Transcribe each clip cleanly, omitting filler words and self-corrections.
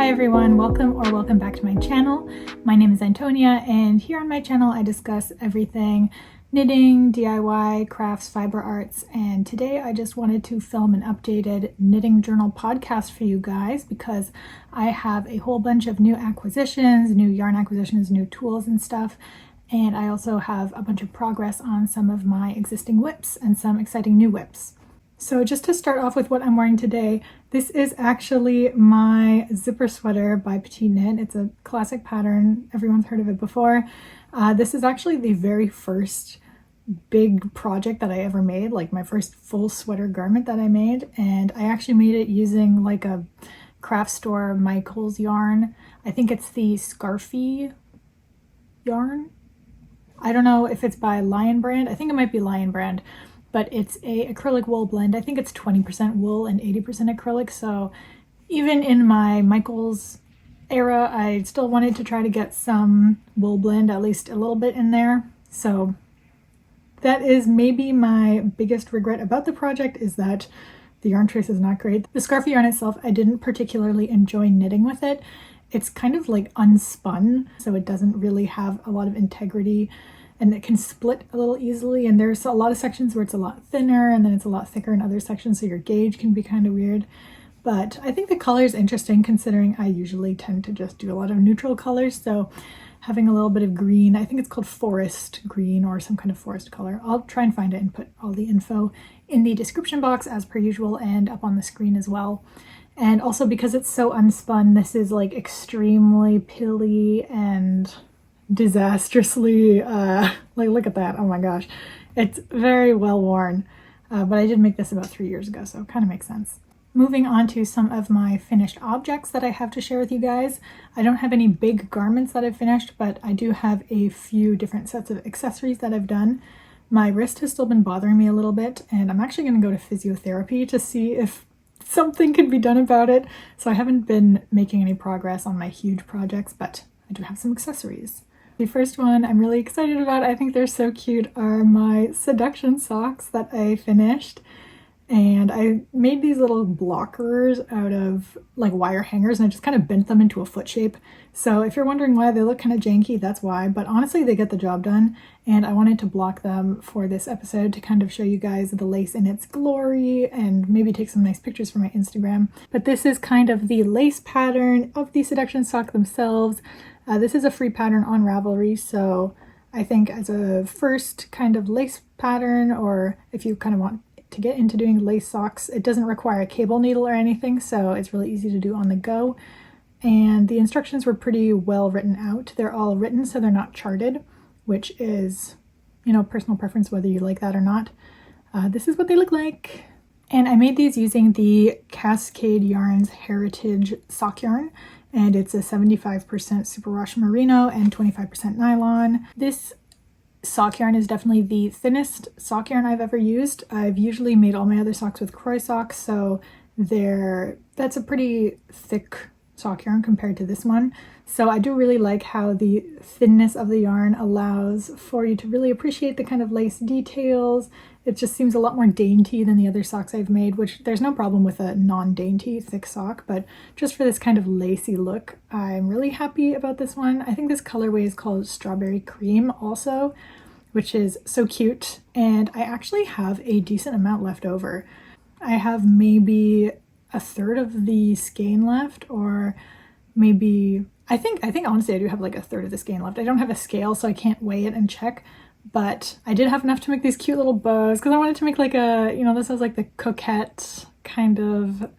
Hi everyone, welcome back to my channel. My name is Antonia, and here on my channel I discuss everything knitting, DIY, crafts, fiber arts, and today I just wanted to film an updated knitting journal podcast for you guys because I have a whole bunch of new acquisitions, new yarn acquisitions, new tools and stuff, and I also have a bunch of progress on some of my existing whips and some exciting new whips. So just to start off with what I'm wearing today, this is actually my zipper sweater by Petite Knit. It's a classic pattern. Everyone's heard of it before. This is actually the very first big project that I ever made, like my first full sweater garment that I made. And I actually made it using like a craft store Michael's yarn. I think it's the Scarfie yarn. I don't know if it's by Lion Brand. I think it might be Lion Brand. But it's a acrylic wool blend. I think it's 20% wool and 80% acrylic. So even in my Michael's era, I still wanted to try to get some wool blend, at least a little bit in there. So that is maybe my biggest regret about the project, is that the yarn choice is not great. The Scarfie yarn itself, I didn't particularly enjoy knitting with it. It's kind of like unspun, so it doesn't really have a lot of integrity. And it can split a little easily, and there's a lot of sections where it's a lot thinner and then it's a lot thicker in other sections, so your gauge can be kind of weird. But I think the color is interesting considering I usually tend to just do a lot of neutral colors, so having a little bit of green, I think it's called forest green or some kind of forest color. I'll try and find it and put all the info in the description box as per usual and up on the screen as well. And also because it's so unspun, this is like extremely pilly and disastrously like, look at that, oh my gosh, it's very well worn, but I did make this about 3 years ago, so it kind of makes sense. Moving on to some of my finished objects that I have to share with you guys. I don't have any big garments that I've finished, but I do have a few different sets of accessories that I've done. My wrist has still been bothering me a little bit, and I'm actually going to go to physiotherapy to see if something can be done about it, so I haven't been making any progress on my huge projects, but I do have some accessories. The first one I'm really excited about, I think they're so cute, are my Seduction socks that I finished. And I made these little blockers out of like wire hangers, and I just kind of bent them into a foot shape. So if you're wondering why they look kind of janky, that's why. But honestly, they get the job done. And I wanted to block them for this episode to kind of show you guys the lace in its glory and maybe take some nice pictures for my Instagram. But this is kind of the lace pattern of the Seduction sock themselves. This is a free pattern on Ravelry, so I think as a first kind of lace pattern, or if you kind of want to get into doing lace socks, it doesn't require a cable needle or anything, so it's really easy to do on the go. And the instructions were pretty well written out. They're all written so they're not charted, which is, you know, personal preference whether you like that or not. This is what they look like. And I made these using the Cascade Yarns Heritage sock yarn, and it's a 75% superwash merino and 25% nylon. This sock yarn is definitely the thinnest sock yarn I've ever used. I've usually made all my other socks with Kroy socks, so that's a pretty thick sock yarn compared to this one. So I do really like how the thinness of the yarn allows for you to really appreciate the kind of lace details. It just seems a lot more dainty than the other socks I've made, which there's no problem with a non-dainty thick sock, but just for this kind of lacy look, I'm really happy about this one. I think this colorway is called Strawberry Cream also, which is so cute, and I actually have a decent amount left over. I have maybe a third of the skein left, or maybe I think honestly I do have like a third of the skein left. I don't have a scale, so I can't weigh it and check, but I did have enough to make these cute little bows because I wanted to make like a, you know, this is like the coquette kind of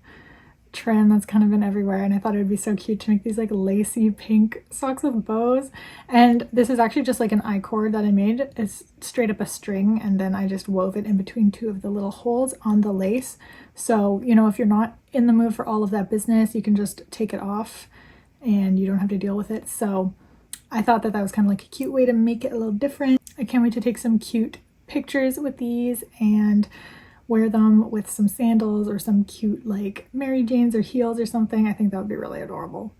trend that's kind of been everywhere, and I thought it would be so cute to make these like lacy pink socks with bows. And this is actually just like an I-cord that I made. It's straight up a string, and then I just wove it in between two of the little holes on the lace. So, you know, if you're not in the mood for all of that business, you can just take it off and you don't have to deal with it. So I thought that was kind of like a cute way to make it a little different. I can't wait to take some cute pictures with these and wear them with some sandals or some cute like Mary Janes or heels or something. I think that would be really adorable.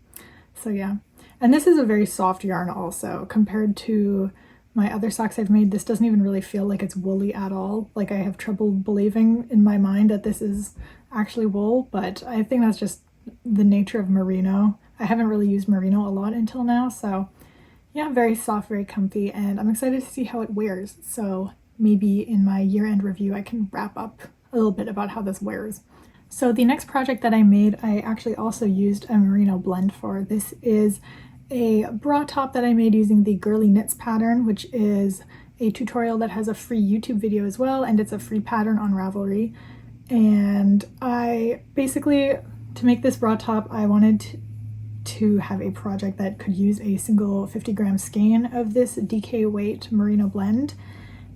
So yeah. And this is a very soft yarn also. Compared to my other socks I've made, this doesn't even really feel like it's woolly at all. Like I have trouble believing in my mind that this is actually wool, but I think that's just the nature of merino. I haven't really used Merino a lot until now, so yeah, very soft, very comfy, and I'm excited to see how it wears. So maybe in my year-end review I can wrap up a little bit about how this wears. So the next project that I made, I actually also used a Merino blend for. This is a bra top that I made using the Girly Knits pattern, which is a tutorial that has a free YouTube video as well, and it's a free pattern on Ravelry. And I basically, to make this bra top, I wanted to have a project that could use a single 50-gram skein of this DK weight Merino blend.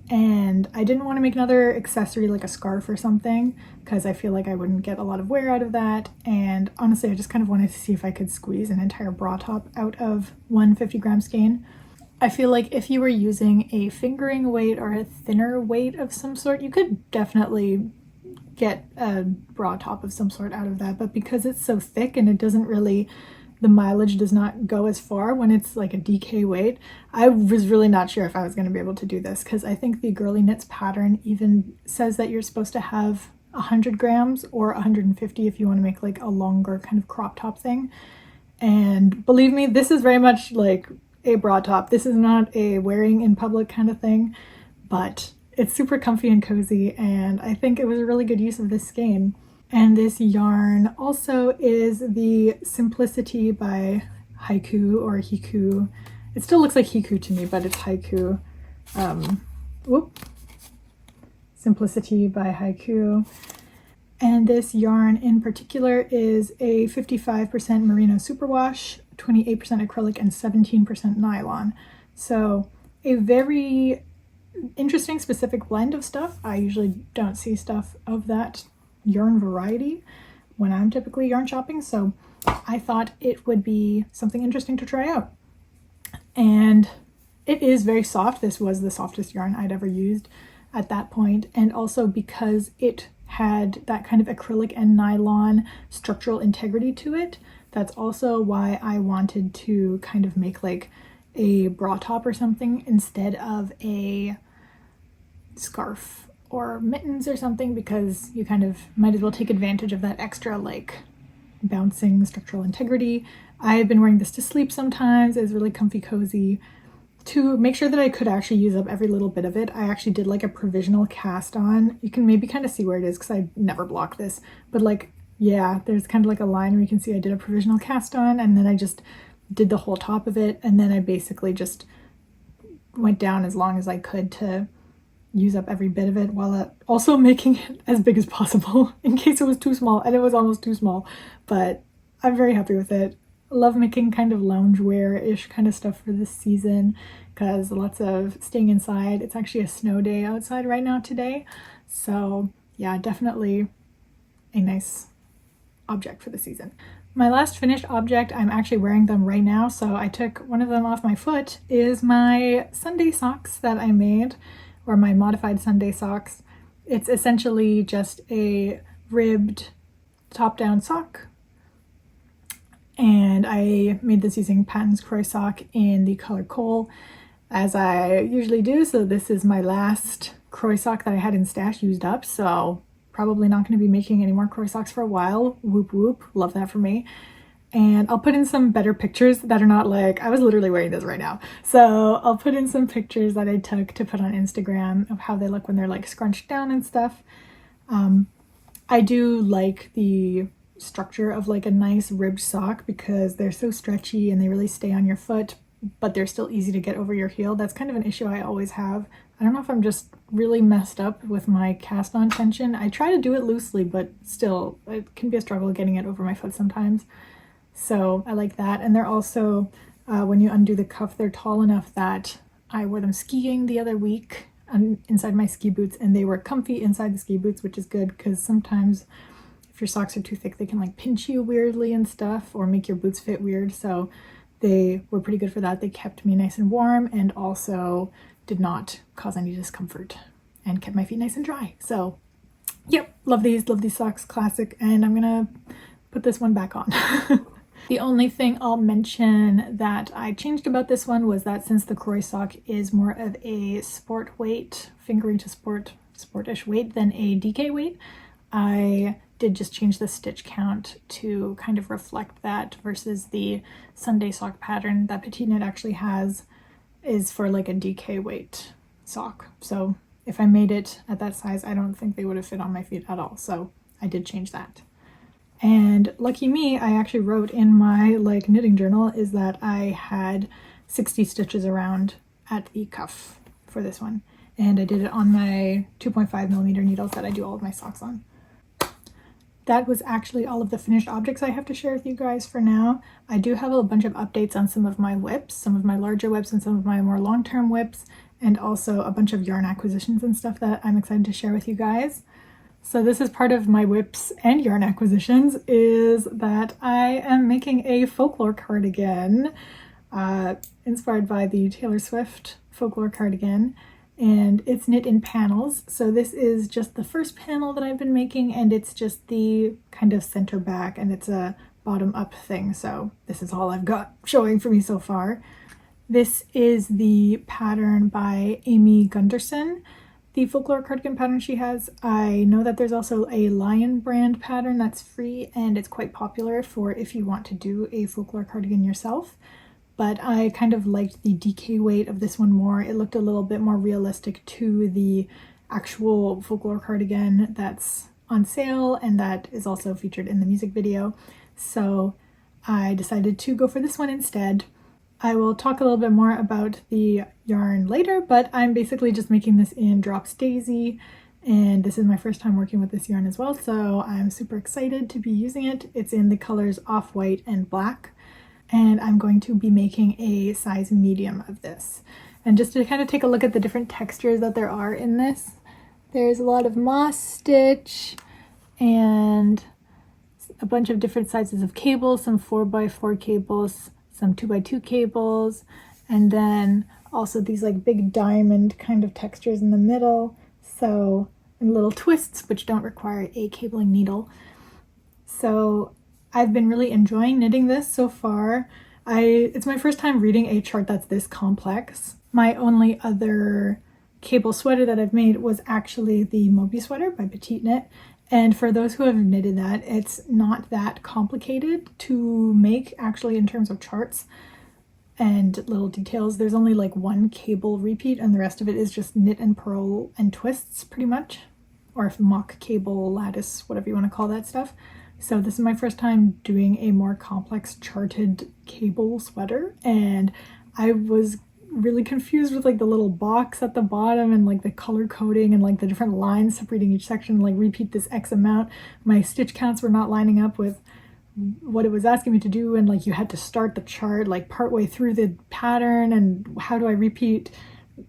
And I didn't want to make another accessory like a scarf or something, because I feel like I wouldn't get a lot of wear out of that. And honestly, I just kind of wanted to see if I could squeeze an entire bra top out of one 50-gram skein. I feel like if you were using a fingering weight or a thinner weight of some sort, you could definitely get a bra top of some sort out of that. But because it's so thick and it doesn't really, the mileage does not go as far when it's like a DK weight, I was really not sure if I was going to be able to do this, because I think the Girly Knits pattern even says that you're supposed to have 100 grams or 150 if you want to make like a longer kind of crop top thing. And believe me, this is very much like a bra top. This is not a wearing in public kind of thing, but it's super comfy and cozy, and I think it was a really good use of this skein. And this yarn also is the Simplicity by HiKoo or HiKoo. It still looks like HiKoo to me, but it's HiKoo. Simplicity by HiKoo. And this yarn in particular is a 55% Merino superwash, 28% acrylic, and 17% nylon. So a very interesting specific blend of stuff. I usually don't see stuff of that yarn variety when I'm typically yarn shopping, so I thought it would be something interesting to try out. And it is very soft. This was the softest yarn I'd ever used at that point, and also because it had that kind of acrylic and nylon structural integrity to it, that's also why I wanted to kind of make like a bra top or something instead of a scarf or mittens or something, because you kind of might as well take advantage of that extra like bouncing structural integrity. I've been wearing this to sleep sometimes. It's really comfy, cozy. To make sure that I could actually use up every little bit of it, I actually did like a provisional cast on. You can maybe kind of see where it is because I never blocked this, but like, yeah, there's kind of like a line where you can see I did a provisional cast on, and then I just did the whole top of it, and then I basically just went down as long as I could to use up every bit of it, while also making it as big as possible in case it was too small, and it was almost too small, but I'm very happy with it. I love making kind of loungewear-ish kind of stuff for this season, because lots of staying inside. It's actually a snow day outside right now today, so yeah, definitely a nice object for the season. My last finished object, I'm actually wearing them right now, so I took one of them off my foot, is my Sunday socks that I made, or my modified Sunday socks. It's essentially just a ribbed top-down sock, and I made this using Patons Kroy sock in the color Coal, as I usually do. So this is my last Kroy sock that I had in stash used up, so probably not going to be making any more Kroy socks for a while. Whoop whoop, love that for me. And I'll put in some better pictures that are not like, I was literally wearing this right now. So I'll put in some pictures that I took to put on Instagram of how they look when they're like scrunched down and stuff. I do like the structure of like a nice ribbed sock because they're so stretchy and they really stay on your foot, but they're still easy to get over your heel. That's kind of an issue I always have. I don't know if I'm just really messed up with my cast on tension. I try to do it loosely, but still it can be a struggle getting it over my foot sometimes. So I like that. And they're also, when you undo the cuff, they're tall enough that I wore them skiing the other week inside my ski boots, and they were comfy inside the ski boots, which is good because sometimes if your socks are too thick, they can like pinch you weirdly and stuff or make your boots fit weird. So they were pretty good for that. They kept me nice and warm and also did not cause any discomfort and kept my feet nice and dry. So yep, love these socks, classic. And I'm gonna put this one back on. The only thing I'll mention that I changed about this one was that since the Kroy sock is more of a sport weight, fingering to sportish weight than a DK weight, I did just change the stitch count to kind of reflect that versus the Sunday sock pattern that Petite Knit actually has is for like a DK weight sock. So if I made it at that size, I don't think they would have fit on my feet at all. So I did change that. And lucky me, I actually wrote in my like knitting journal is that I had 60 stitches around at the cuff for this one. And I did it on my 2.5mm needles that I do all of my socks on. That was actually all of the finished objects I have to share with you guys for now. I do have a bunch of updates on some of my whips, some of my larger whips and some of my more long-term whips, and also a bunch of yarn acquisitions and stuff that I'm excited to share with you guys. So this is part of my whips and yarn acquisitions, is that I am making a folklore cardigan, inspired by the Taylor Swift folklore cardigan. And it's knit in panels. So this is just the first panel that I've been making, and it's just the kind of center back, and it's a bottom up thing. So this is all I've got showing for me so far. This is the pattern by Amy Gunderson, the folklore cardigan pattern she has. I know that there's also a Lion brand pattern that's free, and it's quite popular for if you want to do a folklore cardigan yourself. But I kind of liked the DK weight of this one more. It looked a little bit more realistic to the actual folklore cardigan that's on sale and that is also featured in the music video. So I decided to go for this one instead. I will talk a little bit more about the yarn later, but I'm basically just making this in Drops Daisy, and this is my first time working with this yarn as well, so I'm super excited to be using it. It's in the colors Off-White and Black. And I'm going to be making a size medium of this. And just to kind of take a look at the different textures that there are in this, there's a lot of moss stitch and a bunch of different sizes of cables, some 4x4 cables, some 2x2 cables, and then also these like big diamond kind of textures in the middle. So, and little twists, which don't require a cabling needle. So I've been really enjoying knitting this so far. It's my first time reading a chart that's this complex. My only other cable sweater that I've made was actually the Moby sweater by Petite Knit. And for those who have knitted that, it's not that complicated to make actually in terms of charts and little details. There's only like one cable repeat and the rest of it is just knit and purl and twists pretty much. Or mock cable, lattice, whatever you want to call that stuff. So this is my first time doing a more complex charted cable sweater, and I was really confused with like the little box at the bottom and like the color coding and like the different lines separating each section, like repeat this X amount. My stitch counts were not lining up with what it was asking me to do, and like you had to start the chart like partway through the pattern, and how do I repeat?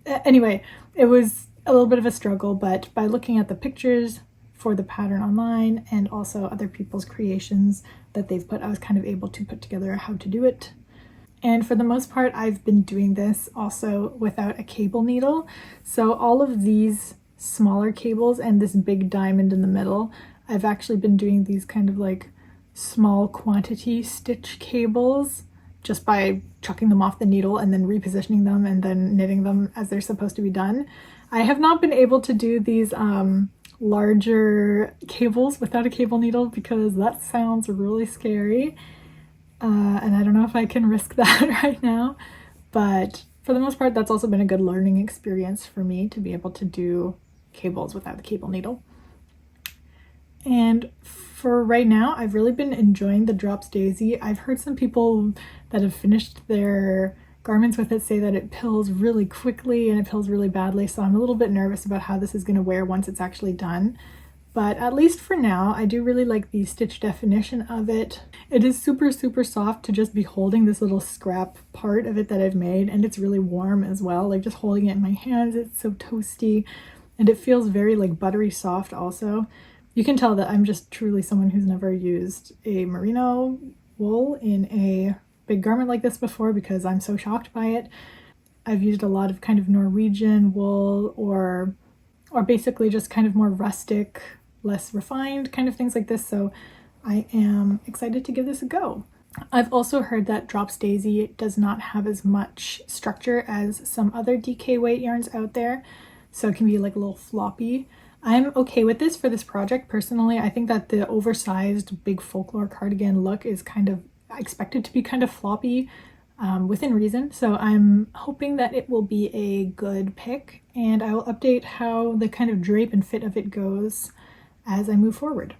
Anyway, it was a little bit of a struggle, but by looking at the pictures for the pattern online and also other people's creations that they've put, I was kind of able to put together how to do it. And for the most part, I've been doing this also without a cable needle. So all of these smaller cables and this big diamond in the middle, I've actually been doing these kind of like small quantity stitch cables just by chucking them off the needle and then repositioning them and then knitting them as they're supposed to be done. I have not been able to do these larger cables without a cable needle because that sounds really scary, and I don't know if I can risk that right now, but for the most part that's also been a good learning experience for me to be able to do cables without the cable needle. And for right now, I've really been enjoying the Drops Daisy. I've heard some people that have finished their garments with it say that it pills really quickly and it pills really badly, so I'm a little bit nervous about how this is going to wear once it's actually done. But at least for now, I do really like the stitch definition of it. It is super, super soft to just be holding this little scrap part of it that I've made, and it's really warm as well. Like just holding it in my hands, it's so toasty, and it feels very like buttery soft also. You can tell that I'm just truly someone who's never used a merino wool in a big garment like this before because I'm so shocked by it. I've used a lot of kind of Norwegian wool or basically just kind of more rustic, less refined kind of things like this, so I am excited to give this a go. I've also heard that Drops Daisy does not have as much structure as some other DK weight yarns out there, so it can be like a little floppy. I'm okay with this for this project personally. I think that the oversized big folklore cardigan look is kind of expected to be kind of floppy within reason. So I'm hoping that it will be a good pick, and I will update how the kind of drape and fit of it goes as I move forward.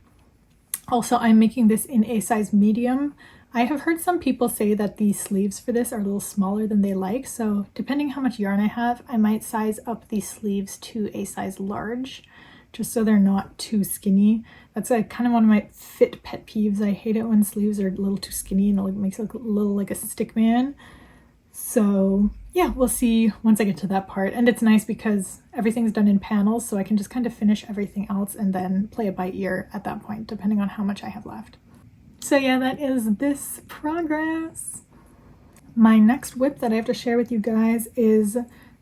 Also, I'm making this in a size medium. I have heard some people say that the sleeves for this are a little smaller than they like, so depending how much yarn I have, I might size up the sleeves to a size large, just so they're not too skinny. That's kind of one of my fit pet peeves. I hate it when sleeves are a little too skinny and it makes it look a little like a stick man. So yeah, we'll see once I get to that part. And it's nice because everything's done in panels, so I can just kind of finish everything else and then play it by ear at that point, depending on how much I have left. So yeah, that is this progress. My next whip that I have to share with you guys is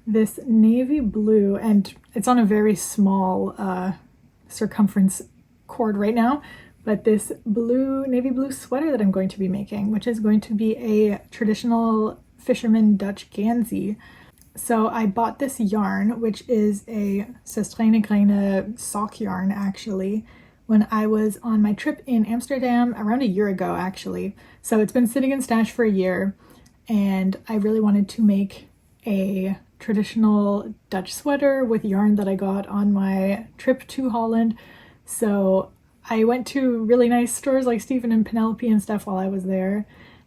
this navy blue, and it's on a very small circumference cord right now, but this navy blue sweater that I'm going to be making, which is going to be a traditional fisherman Dutch Gansey. So I bought this yarn, which is a Søstrene Grene sock yarn actually, when I was on my trip in Amsterdam around a year ago actually. So it's been sitting in stash for a year, and I really wanted to make a traditional Dutch sweater with yarn that I got on my trip to Holland. So I went to really nice stores like Stephen and Penelope and stuff while I was there,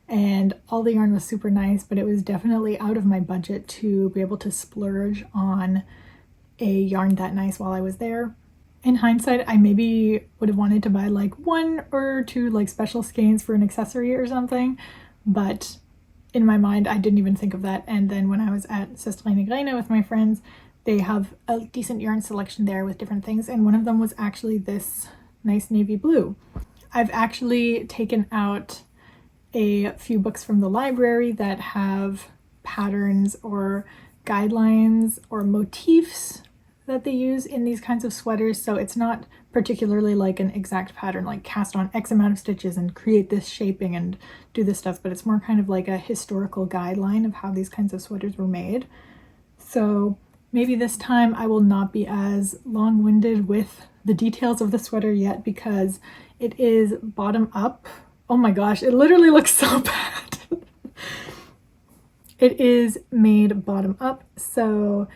and all the yarn was super nice, but it was definitely out of my budget to be able to splurge on a yarn that nice while I was there. In hindsight, I maybe would have wanted to buy like 1 or 2 like special skeins for an accessory or something, but in my mind I didn't even think of that. And then when I was at Søstrene Grene with my friends, they have a decent yarn selection there with different things, and one of them was actually this nice navy blue. I've actually taken out a few books from the library that have patterns or guidelines or motifs that they use in these kinds of sweaters, so it's not particularly like an exact pattern, like cast on X amount of stitches and create this shaping and do this stuff, but it's more kind of like a historical guideline of how these kinds of sweaters were made. So maybe this time I will not be as long-winded with the details of the sweater yet, because it is bottom up. Oh my gosh, it literally looks so bad. It is made bottom up, so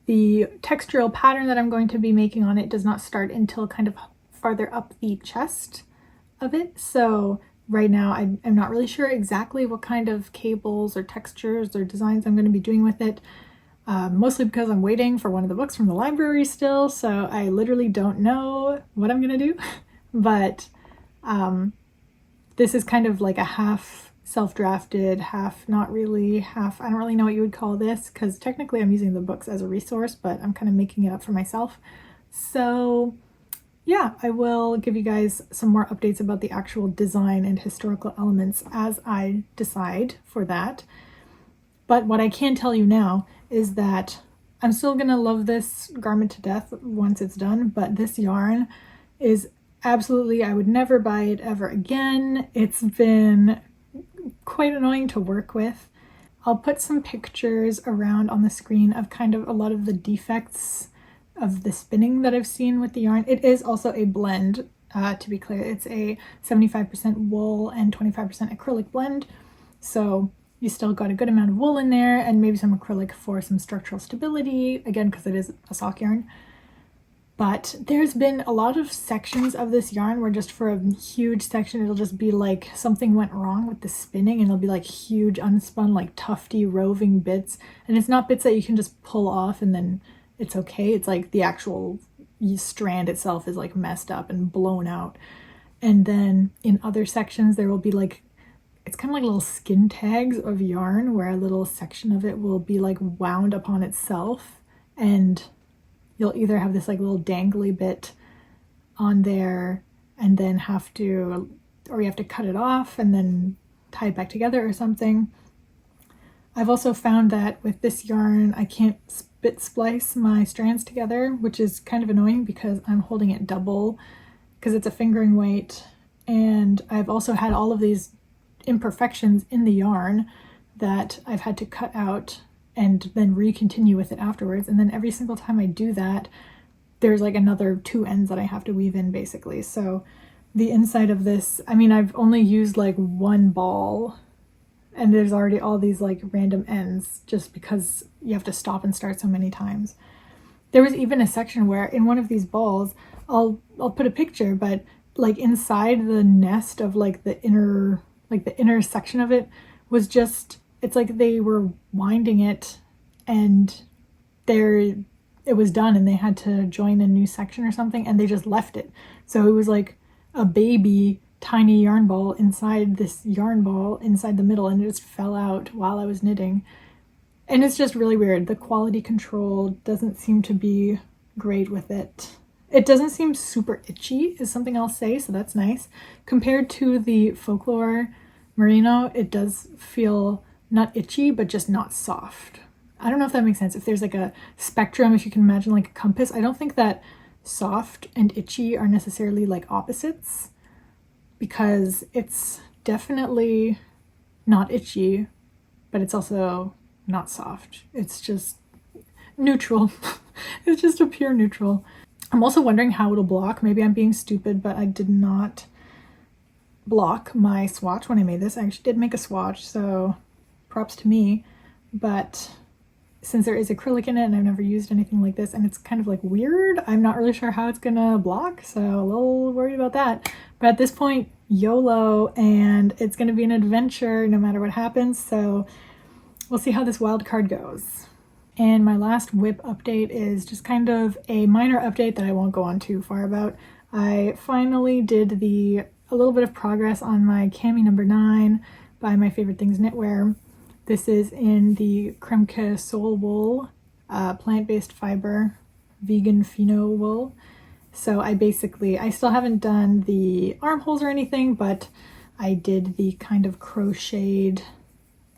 the textural pattern that I'm going to be making on it does not start until kind of farther up the chest of it. So right now I'm not really sure exactly what kind of cables or textures or designs I'm going to be doing with it, mostly because I'm waiting for one of the books from the library still, so I literally don't know what I'm going to do. But this is kind of like a half self-drafted, half not really, half, I don't really know what you would call this, because technically I'm using the books as a resource, but I'm kind of making it up for myself. So yeah, I will give you guys some more updates about the actual design and historical elements as I decide for that. But what I can tell you now is that I'm still gonna love this garment to death once it's done, but this yarn is absolutely, I would never buy it ever again. It's been quite annoying to work with. I'll put some pictures around on the screen of kind of a lot of the defects of the spinning that I've seen with the yarn. It is also a blend, to be clear. It's a 75% wool and 25% acrylic blend. So you still got a good amount of wool in there and maybe some acrylic for some structural stability, again, because it is a sock yarn. But there's been a lot of sections of this yarn where just for a huge section, it'll just be like something went wrong with the spinning, and it'll be like huge unspun, like tufty roving bits. And it's not bits that you can just pull off and then it's okay. It's like the actual strand itself is like messed up and blown out. And then in other sections, there will be like, it's kind of like little skin tags of yarn where a little section of it will be like wound upon itself, and you'll either have this like little dangly bit on there and then have to, or you have to cut it off and then tie it back together or something. I've also found that with this yarn, I can't bit splice my strands together, which is kind of annoying because I'm holding it double because it's a fingering weight. And I've also had all of these imperfections in the yarn that I've had to cut out and then re-continue with it afterwards. And then every single time I do that, there's like another 2 ends that I have to weave in basically. So the inside of this, I mean, I've only used like 1 ball and there's already all these like random ends just because you have to stop and start so many times. There was even a section where in one of these balls, I'll put a picture, but like inside the nest of like the inner section of it was just, it's like they were winding it and it was done and they had to join a new section or something and they just left it. So it was like a baby tiny yarn ball inside this yarn ball inside the middle, and it just fell out while I was knitting. And it's just really weird. The quality control doesn't seem to be great with it. It doesn't seem super itchy is something I'll say, so that's nice. Compared to the Folklore Merino, it does feel not itchy, but just not soft. I don't know if that makes sense. If there's like a spectrum, if you can imagine like a compass, I don't think that soft and itchy are necessarily like opposites, because it's definitely not itchy, but it's also not soft. It's just neutral. It's just a pure neutral. I'm also wondering how it'll block. Maybe I'm being stupid, but I did not block my swatch when I made this. I actually did make a swatch, so props to me. But since there is acrylic in it and I've never used anything like this and it's kind of like weird, I'm not really sure how it's gonna block, so a little worried about that. But at this point, YOLO, and it's gonna be an adventure no matter what happens, so we'll see how this wild card goes. And my last whip update is just kind of a minor update that I won't go on too far about. I finally did a little bit of progress on my cami number 9 by My Favorite Things Knitwear. This is in the Kremke Soul Wool, plant-based fiber, vegan pheno wool. So I still haven't done the armholes or anything, but I did the kind of crocheted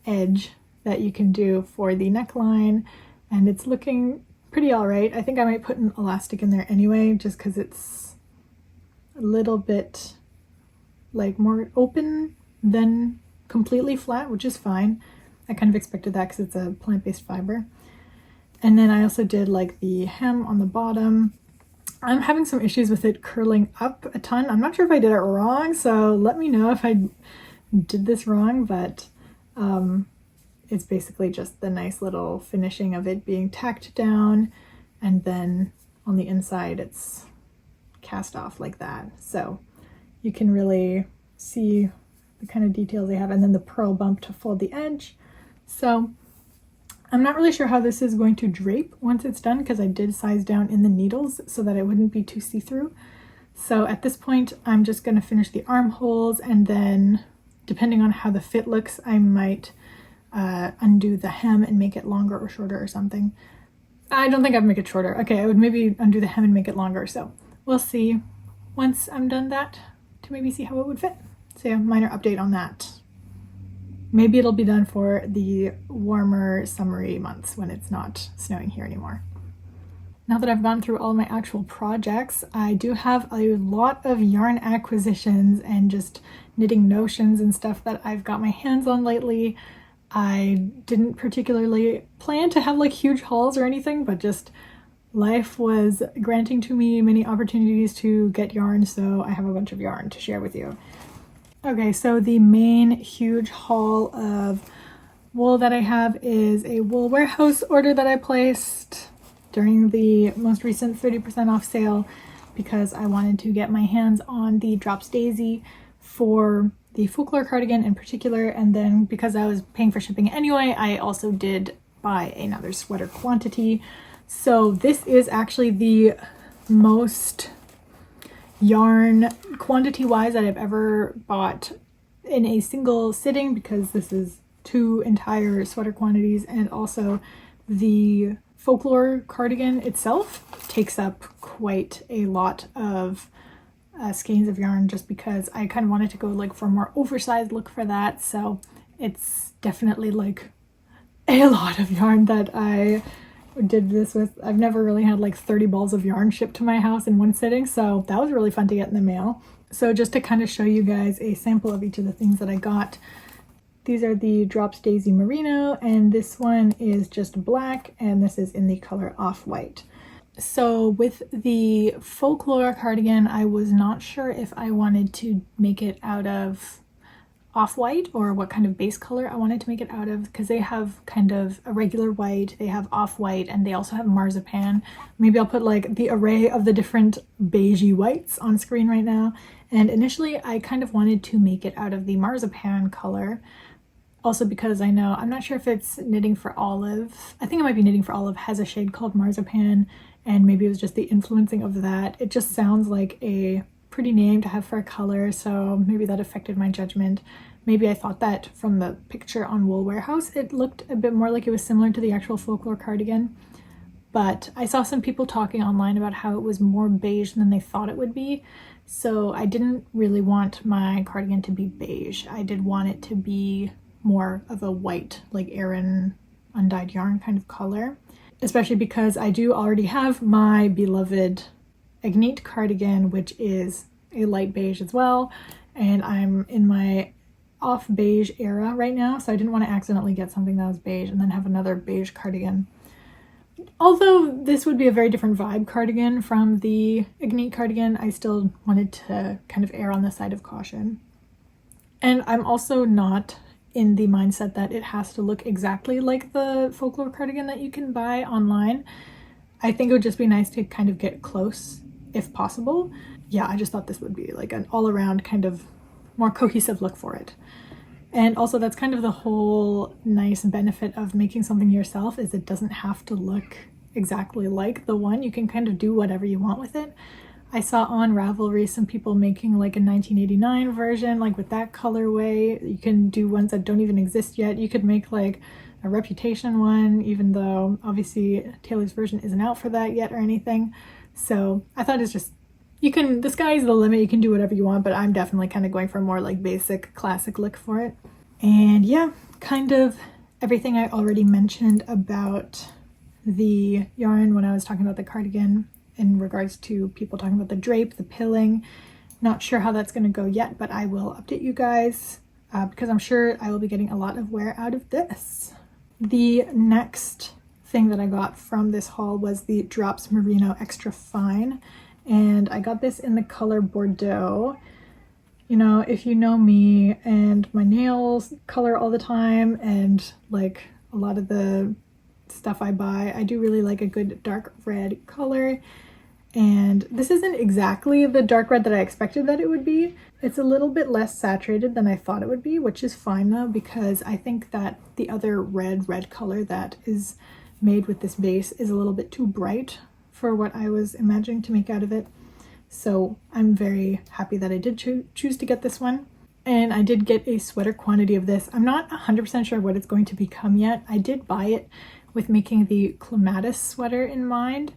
edge that you can do for the neckline, and it's looking pretty all right. I think I might put an elastic in there anyway, just because it's a little bit like more open than completely flat, which is fine. I kind of expected that because it's a plant-based fiber. And then I also did like the hem on the bottom. I'm having some issues with it curling up a ton. I'm not sure if I did it wrong, so let me know if I did this wrong, but it's basically just the nice little finishing of it being tacked down, and then on the inside it's cast off like that. So you can really see the kind of details they have, and then the purl bump to fold the edge. So I'm not really sure how this is going to drape once it's done, because I did size down in the needles so that it wouldn't be too see-through. So at this point, I'm just going to finish the armholes, and then depending on how the fit looks, I might undo the hem and make it longer or shorter or something. I don't think I'd make it shorter. Okay, I would maybe undo the hem and make it longer. So we'll see once I'm done that to maybe see how it would fit. So yeah, minor update on that. Maybe it'll be done for the warmer summery months when it's not snowing here anymore. Now that I've gone through all my actual projects, I do have a lot of yarn acquisitions and just knitting notions and stuff that I've got my hands on lately. I didn't particularly plan to have like huge hauls or anything, but just life was granting to me many opportunities to get yarn, so I have a bunch of yarn to share with you. Okay, so the main huge haul of wool that I have is a wool warehouse order that I placed during the most recent 30% off sale because I wanted to get my hands on the Drops Daisy for the Folklore cardigan in particular, and then because I was paying for shipping anyway, I also did buy another sweater quantity. So this is actually the most yarn quantity wise that I've ever bought in a single sitting, because this is 2 entire sweater quantities, and also the Folklore cardigan itself takes up quite a lot of skeins of yarn, just because I kind of wanted to go like for a more oversized look for that. So it's definitely like a lot of yarn that I did this with. I've never really had like 30 balls of yarn shipped to my house in one sitting, so that was really fun to get in the mail. So just to kind of show you guys a sample of each of the things that I got, these are the Drops Daisy Merino, and this one is just black, and this is in the color Off-White. So with the folklore cardigan, I was not sure if I wanted to make it out of off-white or what kind of base color I wanted to make it out of, because they have kind of a regular white, they have off-white, and they also have marzipan. Maybe I'll put like the array of the different beigey whites on screen right now. And initially I kind of wanted to make it out of the marzipan color, also because I know, I'm not sure if it's Knitting for Olive, I think it might be Knitting for Olive has a shade called marzipan, and maybe it was just the influencing of that. It just sounds like a pretty name to have for a color, so maybe that affected my judgment. Maybe I thought that from the picture on Wool Warehouse it looked a bit more like it was similar to the actual folklore cardigan, but I saw some people talking online about how it was more beige than they thought it would be, so I didn't really want my cardigan to be beige. I did want it to be more of a white, like Aran undyed yarn kind of color, especially because I do already have my beloved Ignite cardigan, which is a light beige as well, and I'm in my off beige era right now, so I didn't want to accidentally get something that was beige and then have another beige cardigan. Although this would be a very different vibe cardigan from the Ignite cardigan, I still wanted to kind of err on the side of caution. And I'm also not in the mindset that it has to look exactly like the folklore cardigan that you can buy online. I think it would just be nice to kind of get close if possible. Yeah, I just thought this would be like an all-around kind of more cohesive look for it. And also that's kind of the whole nice benefit of making something yourself, is it doesn't have to look exactly like the one. You can kind of do whatever you want with it. I saw on Ravelry some people making like a 1989 version, like with that colorway. You can do ones that don't even exist yet. You could make like a Reputation one, even though obviously Taylor's version isn't out for that yet or anything. So I thought it's just, you can, the sky's the limit, you can do whatever you want, but I'm definitely kind of going for a more like basic classic look for it. And yeah, kind of everything I already mentioned about the yarn when I was talking about the cardigan in regards to people talking about the drape, the pilling. Not sure how that's going to go yet, but I will update you guys because I'm sure I will be getting a lot of wear out of this. The next thing that I got from this haul was the Drops Merino Extra Fine, and I got this in the color Bordeaux. You know, if you know me and my nails color all the time and like a lot of the stuff I buy, I do really like a good dark red color. And this isn't exactly the dark red that I expected that it would be. It's a little bit less saturated than I thought it would be, which is fine though, because I think that the other red color that is made with this base is a little bit too bright for what I was imagining to make out of it. So I'm very happy that I did choose to get this one. And I did get a sweater quantity of this. I'm not 100% sure what it's going to become yet. I did buy it with making the clematis sweater in mind,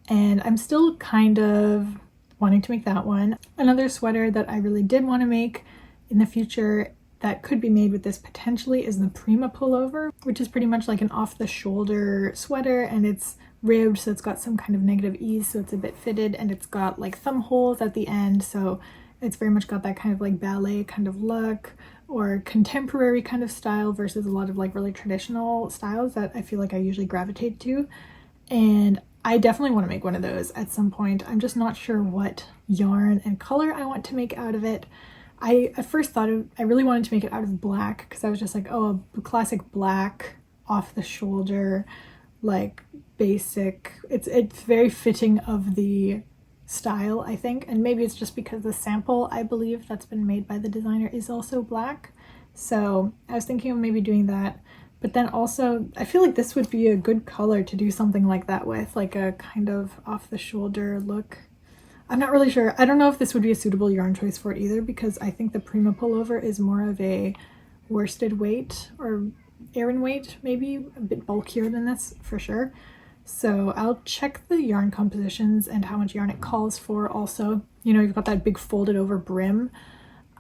and I'm still kind of wanting to make that one. Another sweater that I really did want to make in the future that could be made with this potentially is the Prima pullover, which is pretty much like an off-the-shoulder sweater, and it's ribbed, so it's got some kind of negative ease, so it's a bit fitted, and it's got like thumb holes at the end, so it's very much got that kind of like ballet kind of look or contemporary kind of style versus a lot of like really traditional styles that I feel like I usually gravitate to. And I definitely want to make one of those at some point. I'm just not sure what yarn and color I want to make out of it. I at first thought I really wanted to make it out of black because I was just like, oh, a classic black off the shoulder, like basic. It's very fitting of the style, I think, and maybe it's just because the sample I believe that's been made by the designer is also black. So I was thinking of maybe doing that, but then also I feel like this would be a good color to do something like that with, like a kind of off the shoulder look. I'm not really sure. I don't know if this would be a suitable yarn choice for it either, because I think the Prima pullover is more of a worsted weight or Aran weight, maybe a bit bulkier than this for sure. So I'll check the yarn compositions and how much yarn it calls for also. You know, you've got that big folded over brim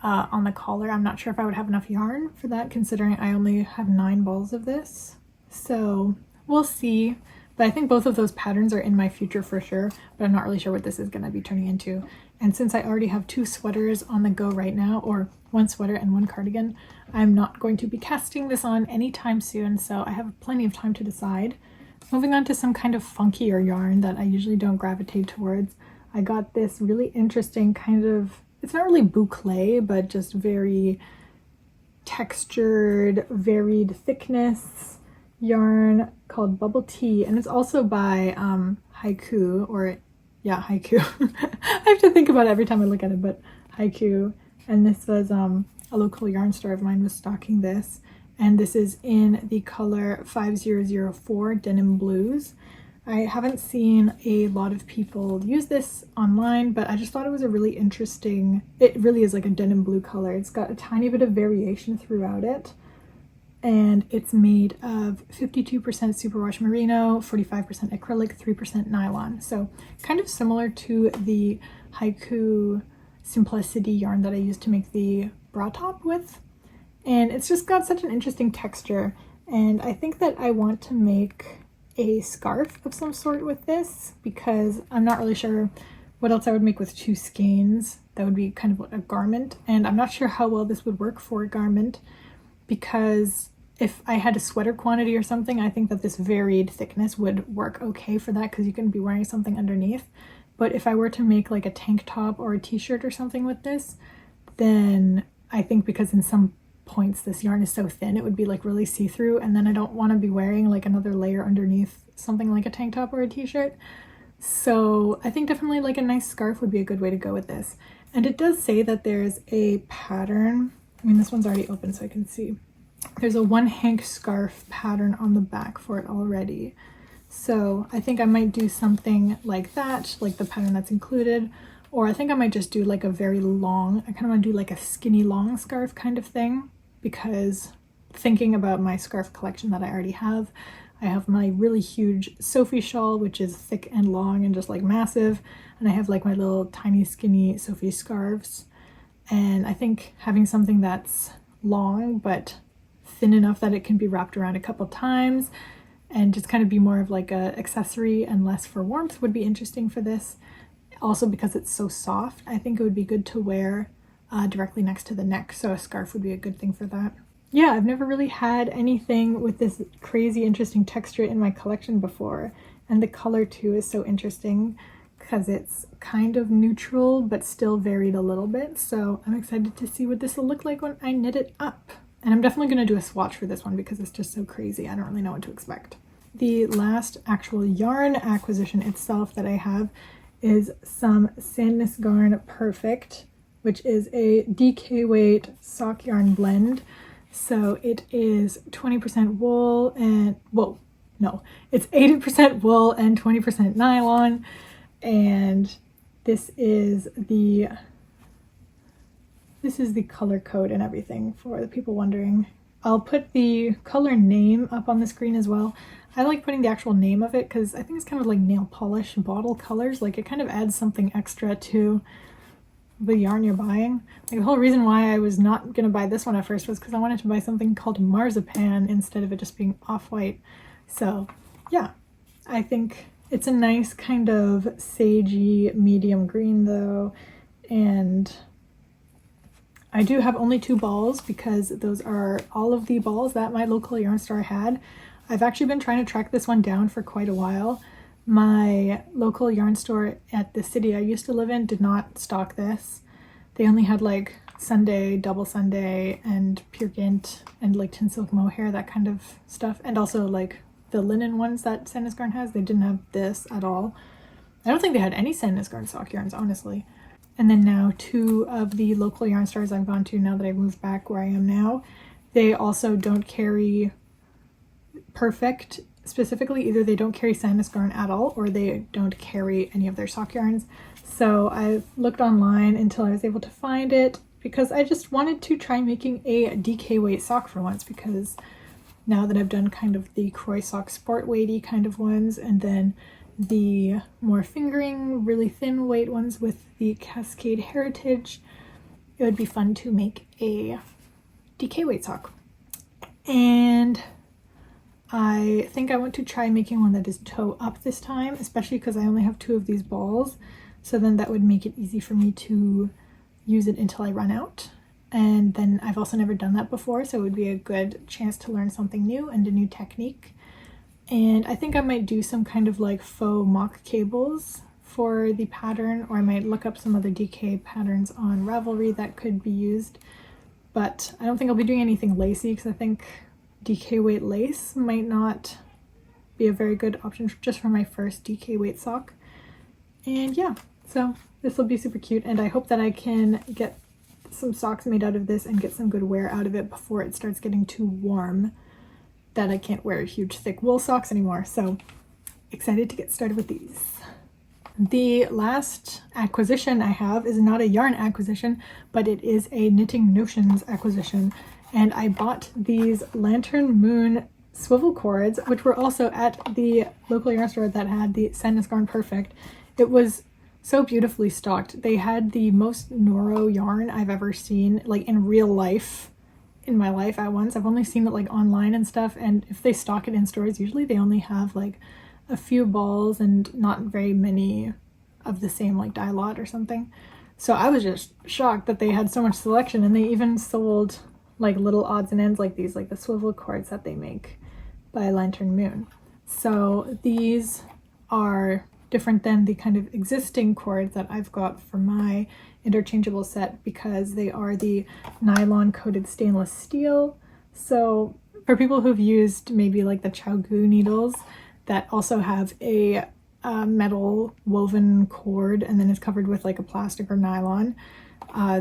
on the collar. I'm not sure if I would have enough yarn for that, considering I only have 9 balls of this. So we'll see. But I think both of those patterns are in my future for sure, but I'm not really sure what this is going to be turning into. And since I already have 2 sweaters on the go right now, or 1 sweater and 1 cardigan, I'm not going to be casting this on anytime soon, so I have plenty of time to decide. Moving on to some kind of funkier yarn that I usually don't gravitate towards, I got this really interesting kind of, it's not really boucle, but just very textured, varied thickness yarn called Bubble Tea, and it's also by HiKoo, or yeah, HiKoo. I have to think about it every time I look at it, but HiKoo. And this was a local yarn store of mine was stocking this, and this is in the color 5004 Denim Blues. I haven't seen a lot of people use this online, but I just thought it was a really interesting, it really is like a denim blue color. It's got a tiny bit of variation throughout it, and it's made of 52% superwash merino, 45% acrylic, 3% nylon. So kind of similar to the HiKoo Simplicity yarn that I used to make the bra top with. And it's just got such an interesting texture, and I think that I want to make a scarf of some sort with this, because I'm not really sure what else I would make with two skeins. That would be kind of a garment, and I'm not sure how well this would work for a garment, because if I had a sweater quantity or something, I think that this varied thickness would work okay for that, because you can be wearing something underneath. But if I were to make like a tank top or a t-shirt or something with this, then I think because in some points this yarn is so thin, it would be like really see-through, and then I don't want to be wearing like another layer underneath something like a tank top or a t-shirt. So I think definitely like a nice scarf would be a good way to go with this. And it does say that there's a pattern. I mean, this one's already open so I can see. There's a one hank scarf pattern on the back for it already. So I think I might do something like that, like the pattern that's included, or I think I might just do like a very long, I kind of want to do like a skinny long scarf kind of thing, because thinking about my scarf collection that I already have, I have my really huge Sophie shawl, which is thick and long and just like massive, and I have like my little tiny skinny Sophie scarves, and I think having something that's long but thin enough that it can be wrapped around a couple times and just kind of be more of like a accessory and less for warmth would be interesting for this. Also, because it's so soft, I think it would be good to wear directly next to the neck, so a scarf would be a good thing for that. Yeah, I've never really had anything with this crazy interesting texture in my collection before, and the color too is so interesting because it's kind of neutral but still varied a little bit, so I'm excited to see what this will look like when I knit it up. And I'm definitely going to do a swatch for this one because it's just so crazy. I don't really know what to expect. The last actual yarn acquisition itself that I have is some Sandnes Garn Perfect, which is a DK weight sock yarn blend. So it is 20% wool and, well, no, it's 80% wool and 20% nylon. And this is the color code and everything for the people wondering. I'll put the color name up on the screen as well. I like putting the actual name of it because I think it's kind of like nail polish bottle colors. Like it kind of adds something extra to the yarn you're buying. Like the whole reason why I was not going to buy this one at first was because I wanted to buy something called marzipan instead of it just being off-white. So yeah, I think it's a nice kind of sagey medium green though, and I do have only 2 balls because those are all of the balls that my local yarn store had. I've actually been trying to track this one down for quite a while. My local yarn store at the city I used to live in did not stock this. They only had like Sunday, Double Sunday, and Pure Gint, and like Tin Silk Mohair, that kind of stuff. And also like the linen ones that Sandnes Garn has. They didn't have this at all. I don't think they had any Sandnes Garn sock yarns, honestly. And then now 2 of the local yarn stores I've gone to now that I've moved back where I am now, they also don't carry Perfect specifically. Either they don't carry Sandnes Garn at all, or they don't carry any of their sock yarns. So I looked online until I was able to find it, because I just wanted to try making a DK weight sock for once, because now that I've done kind of the Kroy sock sport weighty kind of ones, and then the more fingering, really thin weight ones with the Cascade Heritage, it would be fun to make a DK weight sock. And I think I want to try making one that is toe up this time, especially because I only have 2 of these balls. So then that would make it easy for me to use it until I run out. And then I've also never done that before, so it would be a good chance to learn something new and a new technique. And I think I might do some kind of like faux mock cables for the pattern, or I might look up some other DK patterns on Ravelry that could be used. But I don't think I'll be doing anything lacy because I think DK weight lace might not be a very good option just for my first DK weight sock. And yeah, so this will be super cute, and I hope that I can get some socks made out of this and get some good wear out of it before it starts getting too warm that I can't wear huge thick wool socks anymore. So excited to get started with these. The last acquisition I have is not a yarn acquisition, but it is a Knitting Notions acquisition. And I bought these Lantern Moon swivel cords, which were also at the local yarn store that had the Sandnes Garn Perfect. It was so beautifully stocked. They had the most Noro yarn I've ever seen, like in real life, in my life at once. I've only seen it like online and stuff, and if they stock it in stores, usually they only have like a few balls and not very many of the same like dye lot or something. So I was just shocked that they had so much selection, and they even sold like little odds and ends like these, like the swivel cords that they make by Lantern Moon. So these are different than the kind of existing cords that I've got for my interchangeable set because they are the nylon coated stainless steel. So for people who've used maybe like the HiKoo needles that also have a metal woven cord and then it's covered with like a plastic or nylon,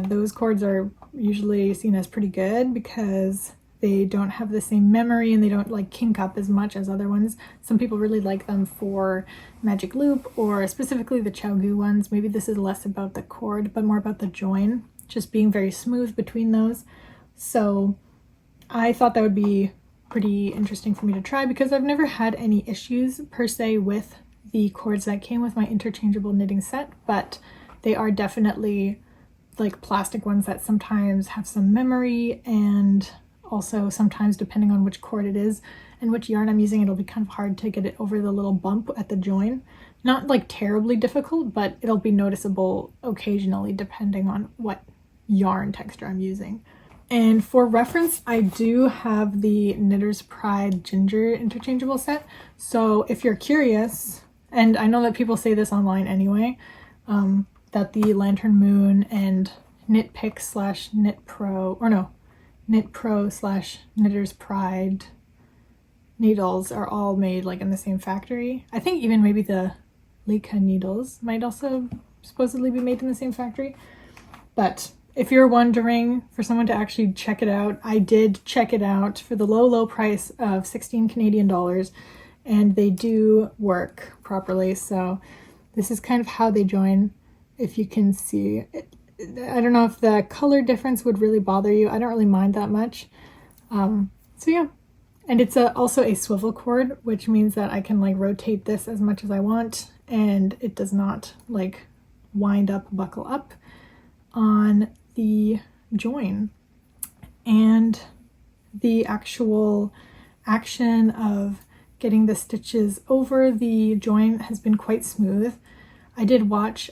those cords are usually seen as pretty good because they don't have the same memory and they don't like kink up as much as other ones. Some people really like them for magic loop, or specifically the HiKoo ones. Maybe this is less about the cord but more about the join just being very smooth between those. So I thought that would be pretty interesting for me to try because I've never had any issues per se with the cords that came with my interchangeable knitting set, but they are definitely like plastic ones that sometimes have some memory, and also sometimes depending on which cord it is and which yarn I'm using, it'll be kind of hard to get it over the little bump at the join. Not like terribly difficult, but it'll be noticeable occasionally depending on what yarn texture I'm using. And for reference, I do have the Knitter's Pride Ginger interchangeable set. So if you're curious, and I know that people say this online anyway, that the Lantern Moon and Knit Pick / Knit Pro, or no, Knit Pro / Knitter's Pride needles are all made like in the same factory. I think even maybe the Leica needles might also supposedly be made in the same factory. But if you're wondering for someone to actually check it out, I did check it out for the low price of 16 Canadian dollars, and they do work properly. So this is kind of how they join. If you can see it, I don't know if the color difference would really bother you. I don't really mind that much. So yeah, and it's also a swivel cord, which means that I can like rotate this as much as I want, and it does not like wind up, buckle up on the join. And the actual action of getting the stitches over the join has been quite smooth. I did watch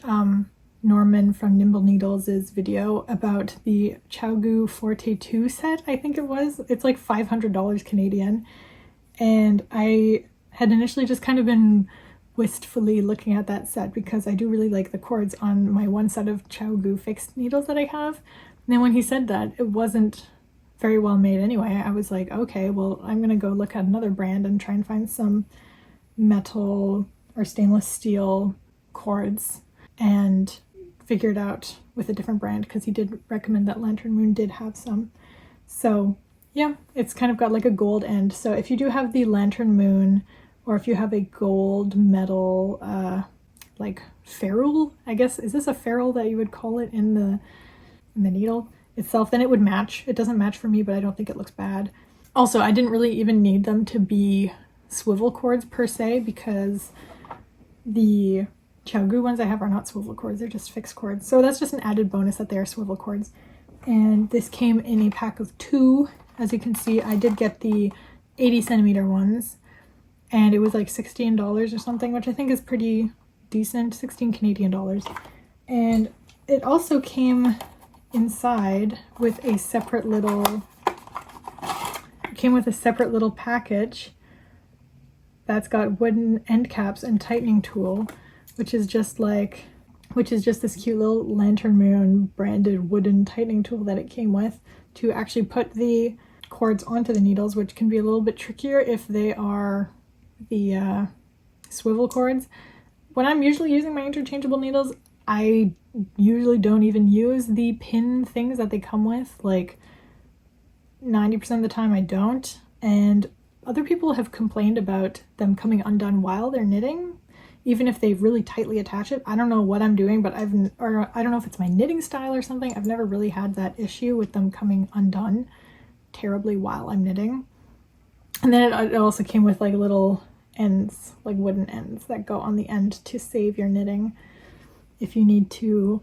Norman from Nimble Needles' video about the HiKoo Forte 2 set, I think it was. It's like $500 Canadian. And I had initially just kind of been wistfully looking at that set because I do really like the cords on my one set of HiKoo fixed needles that I have. And then when he said that it wasn't very well made anyway, I was like, okay, well, I'm gonna go look at another brand and try and find some metal or stainless steel cords and figure it out with a different brand because he did recommend that Lantern Moon did have some. So yeah, it's kind of got like a gold end. So if you do have the Lantern Moon, or if you have a gold metal like ferrule, I guess, is this a ferrule that you would call it in the needle itself, then it would match. It doesn't match for me, but I don't think it looks bad. Also, I didn't really even need them to be swivel cords per se because the HiKoo ones I have are not swivel cords, they're just fixed cords. So that's just an added bonus that they are swivel cords. And this came in a pack of 2. As you can see, I did get the 80 centimeter ones, and it was like $16 or something, which I think is pretty decent, 16 Canadian dollars. And it also came inside with a separate little, package that's got wooden end caps and tightening tool, which is just this cute little Lantern Moon branded wooden tightening tool that it came with to actually put the cords onto the needles, which can be a little bit trickier if they are the swivel cords. When I'm usually using my interchangeable needles, I usually don't even use the pin things that they come with. Like 90% of the time I don't, and other people have complained about them coming undone while they're knitting, even if they really tightly attach it. I don't know what I'm doing, but I don't know if it's my knitting style or something. I've never really had that issue with them coming undone terribly while I'm knitting. And then it also came with like little ends, like wooden ends that go on the end to save your knitting if you need to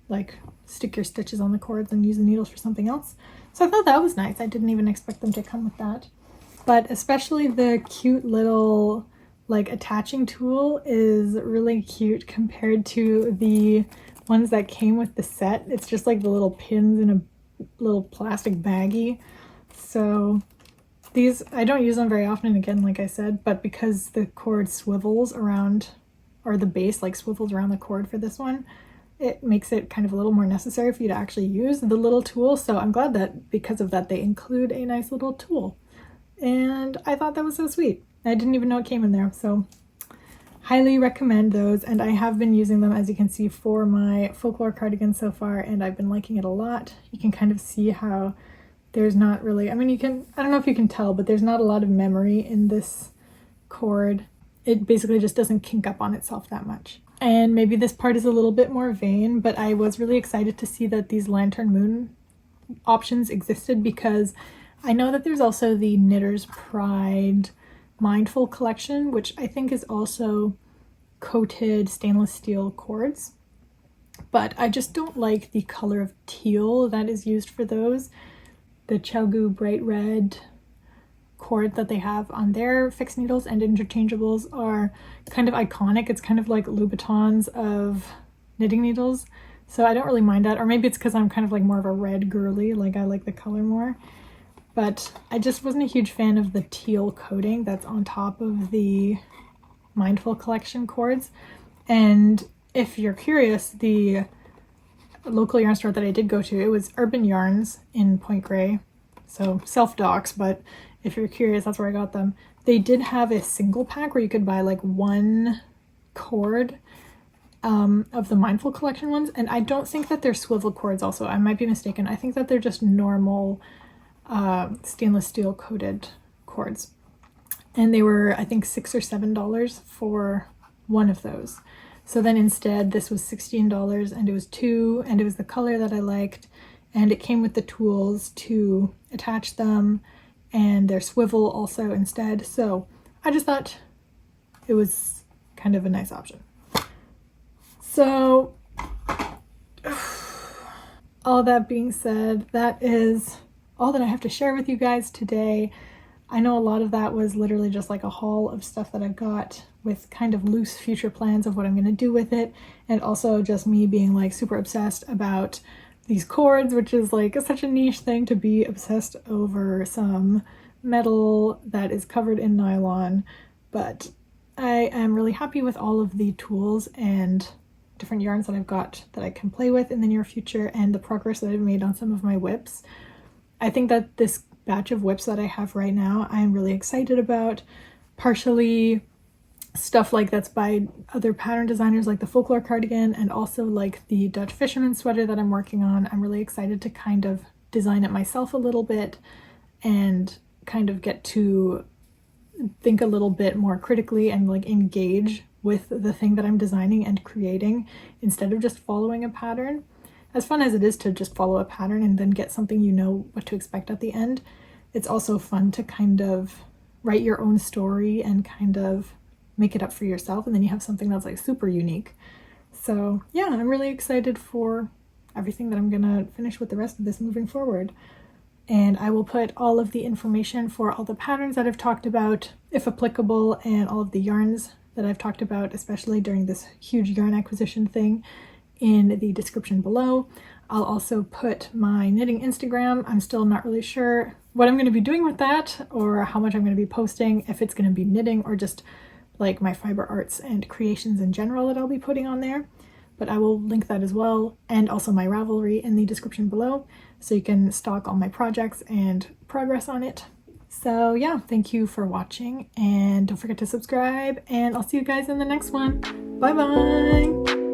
like stick your stitches on the cords and use the needles for something else. So I thought that was nice. I didn't even expect them to come with that. But especially the cute little like attaching tool is really cute compared to the ones that came with the set. It's just like the little pins in a little plastic baggie. So these, I don't use them very often, again, like I said, but because the cord swivels around, or the base like swivels around the cord for this one, it makes it kind of a little more necessary for you to actually use the little tool. So I'm glad that because of that they include a nice little tool. And I thought that was so sweet. I didn't even know it came in there, so highly recommend those. And I have been using them, as you can see, for my folklore cardigan so far, and I've been liking it a lot. You can kind of see how there's not really, I mean, you can, I don't know if you can tell, but there's not a lot of memory in this cord. It basically just doesn't kink up on itself that much. And maybe this part is a little bit more vain, but I was really excited to see that these Lantern Moon options existed, because I know that there's also the Knitter's Pride Mindful collection, which I think is also coated stainless steel cords, but I just don't like the color of teal that is used for those. The ChiaoGoo bright red cord that they have on their fixed needles and interchangeables are kind of iconic. It's kind of like Louboutins of knitting needles, so I don't really mind that. Or maybe it's because I'm kind of like more of a red girly, like I like the color more. But I just wasn't a huge fan of the teal coating that's on top of the Mindful collection cords. And if you're curious, the local yarn store that I did go to, it was Urban Yarns in Point Grey. So self-docs, but if you're curious, that's where I got them. They did have a single pack where you could buy like one cord of the Mindful collection ones. And I don't think that they're swivel cords also. I might be mistaken. I think that they're just normal stainless steel coated cords, and they were, I think, $6 or $7 for one of those. So then instead this was $16, and it was two, and it was the color that I liked, and it came with the tools to attach them and their swivel also instead. So I just thought it was kind of a nice option. So all that being said, that is all that I have to share with you guys today. I know a lot of that was literally just like a haul of stuff that I've got with kind of loose future plans of what I'm going to do with it, and also just me being like super obsessed about these cords, which is like such a niche thing to be obsessed over some metal that is covered in nylon. But I am really happy with all of the tools and different yarns that I've got that I can play with in the near future, and the progress that I've made on some of my whips. I think that this batch of whips that I have right now, I'm really excited about. Partially stuff like that's by other pattern designers like the folklore cardigan, and also like the Dutch fisherman sweater that I'm working on. I'm really excited to kind of design it myself a little bit and kind of get to think a little bit more critically and like engage with the thing that I'm designing and creating instead of just following a pattern. As fun as it is to just follow a pattern and then get something you know what to expect at the end, it's also fun to kind of write your own story and kind of make it up for yourself, and then you have something that's like super unique. So yeah, I'm really excited for everything that I'm gonna finish with the rest of this moving forward. And I will put all of the information for all the patterns that I've talked about, if applicable, and all of the yarns that I've talked about, especially during this huge yarn acquisition thing, in the description below. I'll also put my knitting Instagram. I'm still not really sure what I'm going to be doing with that, or how much I'm going to be posting, if it's going to be knitting or just like my fiber arts and creations in general that I'll be putting on there. But I will link that as well, and also my Ravelry in the description below, so you can stalk all my projects and progress on it. So yeah, thank you for watching, and don't forget to subscribe, and I'll see you guys in the next one. Bye bye!